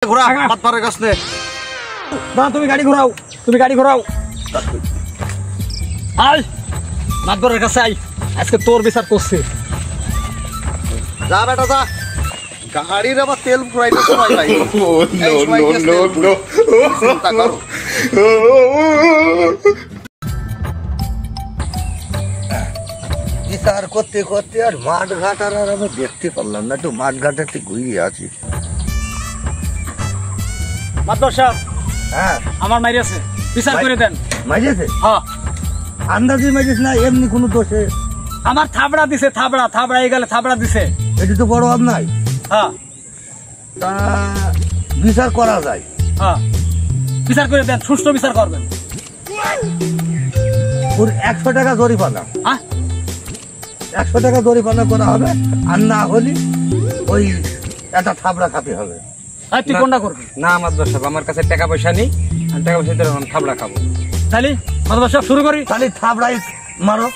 ঘোরা হাত পারে গাছ নে না তুমি গাড়ি ঘোরাও আয় মাতবরের কাছে আই আজকে তোর বিচার করছে যা বেটা যা গাড়ির আবার তেল ফুরাইতে সময় ভাই চিন্তা করো বিচার করতে করতে আর মাঠ ঘাট আর আমি দেখতে পারলাম না, একটু মাঠ ঘাটে ঘুরিয়ে আছি। মাতবর সাহেব হ্যাঁ আমার মাইরেছে বিচার করে দেন। মাইরেছে? হ্যাঁ আন্দাজি মাইরিস না, এমনি কোনো দোষে? আমার থাবড়া দিছে, থাবড়া এই গেলে থাবড়া দিছে। এটি তো বড় অন্যায়। হ্যাঁ তা বিচার করা যায়? হ্যাঁ বিচার করে দেন, সুষ্ঠু বিচার করবেন। ওর 100 টাকা জরিমানা। হ্যাঁ 100 টাকা জরিমানা করা হবে, আর না হলে ওই একটা থাবড়া খাতে হবে। আর তুই কোনটা করবি? না মাতবর সাহেব, আমার কাছে টাকা পয়সা নেই, আমি টাকা পয়সা দিয়ে থাবড়া খাবো। তাহলে মাতবর সাহেব শুরু করি। তাহলে থাবড়াই মারো।